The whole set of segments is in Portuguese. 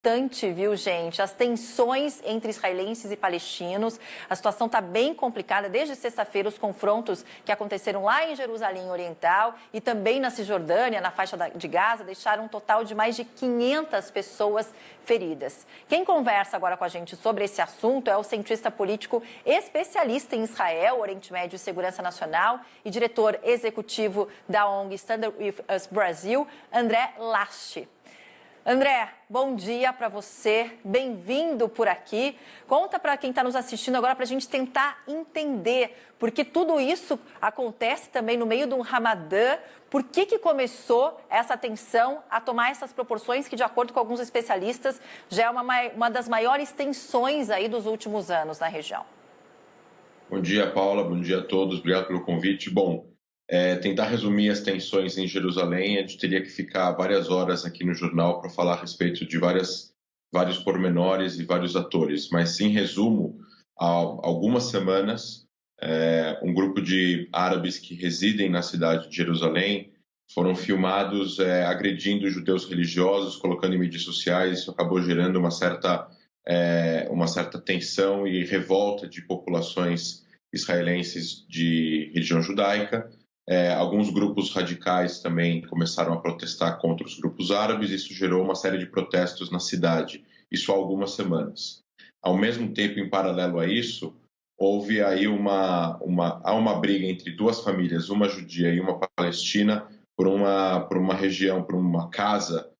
Bastante, viu, gente? As tensões entre israelenses e palestinos, a situação está bem complicada. Desde sexta-feira, os confrontos que aconteceram lá em Jerusalém Oriental e também na Cisjordânia, na faixa de Gaza, deixaram um total de mais de 500 pessoas feridas. Quem conversa agora com a gente sobre esse assunto é o cientista político especialista em Israel, Oriente Médio e Segurança Nacional e diretor executivo da ONG Stand With Us Brasil, André Last. André, bom dia para você, bem-vindo por aqui. Conta para quem está nos assistindo agora para a gente tentar entender, porque tudo isso acontece também no meio de um Ramadã. Por que começou essa tensão a tomar essas proporções que, de acordo com alguns especialistas, já é uma das maiores tensões aí dos últimos anos na região? Bom dia, Paula, bom dia a todos, obrigado pelo convite. Bom, tentar resumir as tensões em Jerusalém, a gente teria que ficar várias horas aqui no jornal para falar a respeito de vários pormenores e vários atores. Mas, em resumo, há algumas semanas, um grupo de árabes que residem na cidade de Jerusalém foram filmados agredindo judeus religiosos, colocando em mídias sociais. Isso acabou gerando uma certa tensão e revolta de populações israelenses de religião judaica. Alguns grupos radicais também começaram a protestar contra os grupos árabes. Isso gerou uma série de protestos na cidade, isso há algumas semanas. Ao mesmo tempo, em paralelo a isso, houve aí há uma briga entre duas famílias, uma judia e uma palestina, por uma região, por uma casa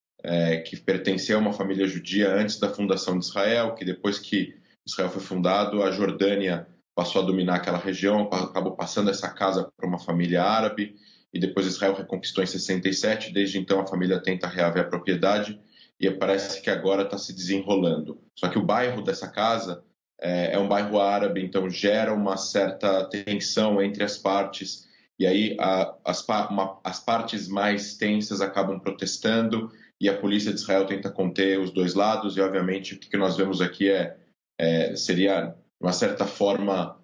que pertencia a uma família judia antes da fundação de Israel, que depois que Israel foi fundado, a Jordânia passou a dominar aquela região, acabou passando essa casa para uma família árabe, e depois Israel reconquistou em 67, desde então a família tenta reaver a propriedade, e parece que agora está se desenrolando. Só que o bairro dessa casa é um bairro árabe, então gera uma certa tensão entre as partes, e aí as partes mais tensas acabam protestando, e a polícia de Israel tenta conter os dois lados, e obviamente o que nós vemos aqui seria, de uma certa forma,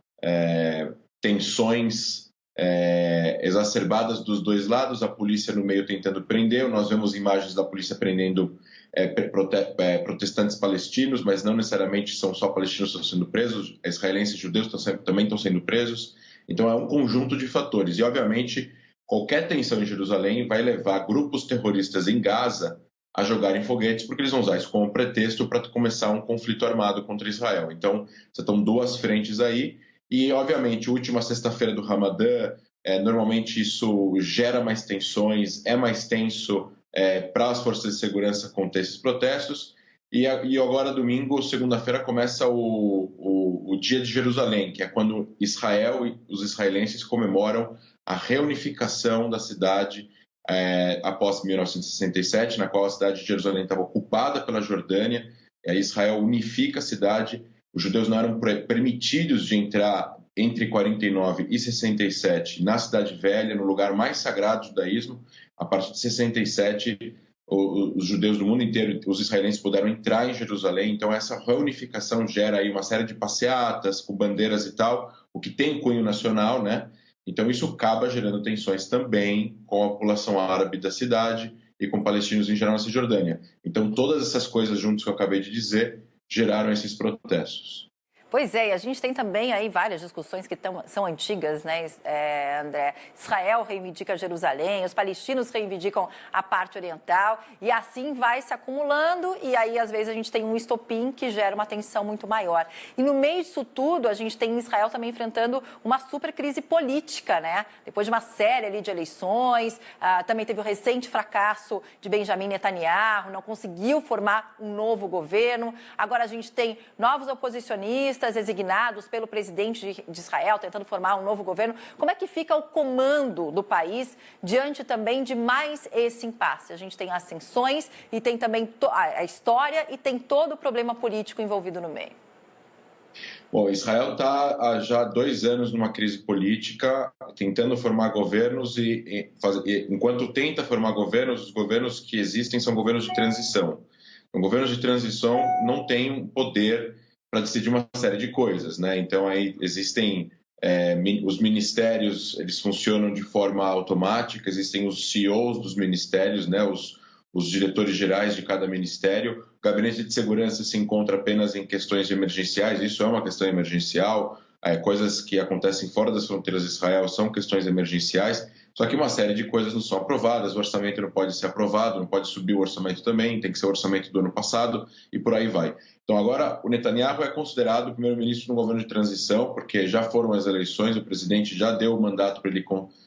tensões exacerbadas dos dois lados, a polícia no meio tentando prender. Nós vemos imagens da polícia prendendo protestantes palestinos, mas não necessariamente são só palestinos que estão sendo presos, israelenses e judeus também estão sendo presos. Então é um conjunto de fatores, e obviamente qualquer tensão em Jerusalém vai levar grupos terroristas em Gaza a jogarem foguetes, porque eles vão usar isso como pretexto para começar um conflito armado contra Israel. Então, você estão duas frentes aí, e, obviamente, última sexta-feira do Ramadã, normalmente isso gera mais tensões, é mais tenso para as forças de segurança conter esses protestos, e agora, domingo, segunda-feira, começa o Dia de Jerusalém, que é quando Israel e os israelenses comemoram a reunificação da cidade após 1967, na qual a cidade de Jerusalém estava ocupada pela Jordânia, e aí Israel unifica a cidade. Os judeus não eram permitidos de entrar entre 49 e 67 na Cidade Velha, no lugar mais sagrado do judaísmo. A partir de 67, os judeus do mundo inteiro, os israelenses, puderam entrar em Jerusalém. Então essa reunificação gera aí uma série de passeatas com bandeiras e tal, o que tem cunho nacional, né? Então isso acaba gerando tensões também com a população árabe da cidade e com palestinos em geral na Cisjordânia. Então todas essas coisas juntas que eu acabei de dizer geraram esses protestos. Pois é, e a gente tem também aí várias discussões que são antigas, né, André? Israel reivindica Jerusalém, os palestinos reivindicam a parte oriental, e assim vai se acumulando, e aí às vezes a gente tem um estopim que gera uma tensão muito maior. E no meio disso tudo, a gente tem Israel também enfrentando uma super crise política, né? Depois de uma série ali de eleições, também teve o recente fracasso de Benjamin Netanyahu, não conseguiu formar um novo governo, agora a gente tem novos oposicionistas designados pelo presidente de Israel, tentando formar um novo governo. Como é que fica o comando do país diante também de mais esse impasse? A gente tem as sanções e tem também a história e tem todo o problema político envolvido no meio. Bom, Israel está há já 2 anos numa crise política, tentando formar governos enquanto tenta formar governos, os governos que existem são governos de transição. Então, governos de transição não têm poder para decidir uma série de coisas, né? Então aí existem os ministérios, eles funcionam de forma automática, existem os CEOs dos ministérios, né? Os diretores gerais de cada ministério. gabinete de segurança se encontra apenas em questões emergenciais, isso é uma questão emergencial, coisas que acontecem fora das fronteiras de Israel são questões emergenciais, só que uma série de coisas não são aprovadas, o orçamento não pode ser aprovado, não pode subir o orçamento também, tem que ser o orçamento do ano passado e por aí vai. Então agora o Netanyahu é considerado o primeiro-ministro no governo de transição, porque já foram as eleições, o presidente já deu o mandato para ele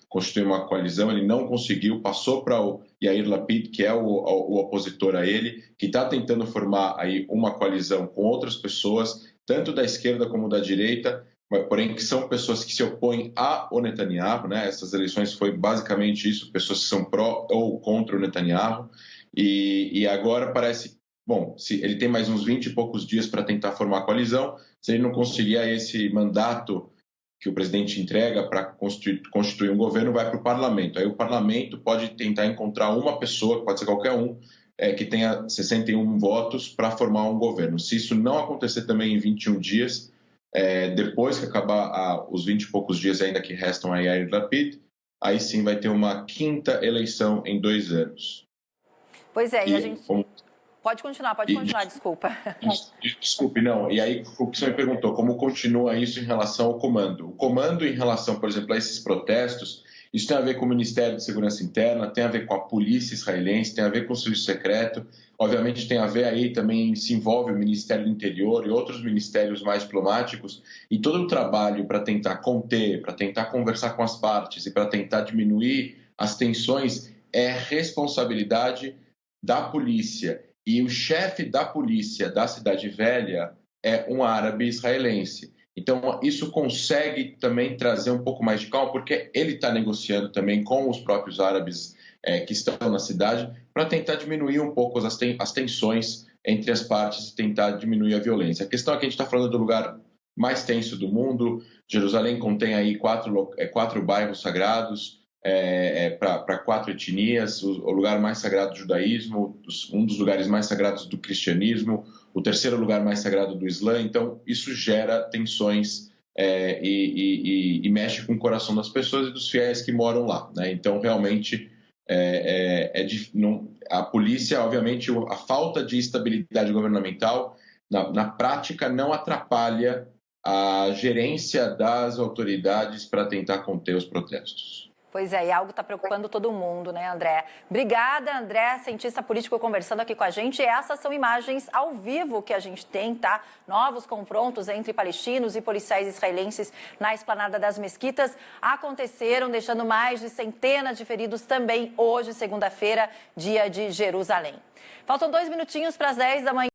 constituir uma coalizão, ele não conseguiu, passou para o Yair Lapid, que é o opositor a ele, que está tentando formar aí uma coalizão com outras pessoas, tanto da esquerda como da direita, porém que são pessoas que se opõem ao Netanyahu, né? Essas eleições foi basicamente isso, pessoas que são pró ou contra o Netanyahu, e agora parece, bom, se ele tem mais uns 20 e poucos dias para tentar formar a coalizão, se ele não conseguir esse mandato que o presidente entrega para constituir um governo, vai para o parlamento. Aí o parlamento pode tentar encontrar uma pessoa, pode ser qualquer um, que tenha 61 votos para formar um governo. Se isso não acontecer também em 21 dias, depois que acabar os 20 e poucos dias ainda que restam a Yair Lapid, aí sim vai ter uma quinta eleição em 2 anos. Pois é, e a gente... Pode continuar, desculpa. Desculpe, não. E aí o que você me perguntou, como continua isso em relação ao comando? O comando em relação, por exemplo, a esses protestos, isso tem a ver com o Ministério de Segurança Interna, tem a ver com a polícia israelense, tem a ver com o serviço secreto, obviamente tem a ver aí também, se envolve o Ministério do Interior e outros ministérios mais diplomáticos, e todo o trabalho para tentar conter, para tentar conversar com as partes e para tentar diminuir as tensões é responsabilidade da polícia. E o chefe da polícia da Cidade Velha é um árabe israelense. Então, isso consegue também trazer um pouco mais de calma, porque ele está negociando também com os próprios árabes que estão na cidade para tentar diminuir um pouco as tensões entre as partes e tentar diminuir a violência. A questão é que a gente está falando do lugar mais tenso do mundo. Jerusalém contém aí quatro bairros sagrados, para 4 etnias, o lugar mais sagrado do judaísmo, um dos lugares mais sagrados do cristianismo, o terceiro lugar mais sagrado do Islã. Então, isso gera tensões e mexe com o coração das pessoas e dos fiéis que moram lá, né? Então, realmente, a polícia, obviamente, a falta de estabilidade governamental, na prática, não atrapalha a gerência das autoridades para tentar conter os protestos. Pois é, e algo está preocupando todo mundo, né, André? Obrigada, André, cientista político, conversando aqui com a gente. Essas são imagens ao vivo que a gente tem, tá? Novos confrontos entre palestinos e policiais israelenses na esplanada das mesquitas aconteceram, deixando mais de centenas de feridos também hoje, segunda-feira, dia de Jerusalém. Faltam 2 minutinhos para as 10 da manhã.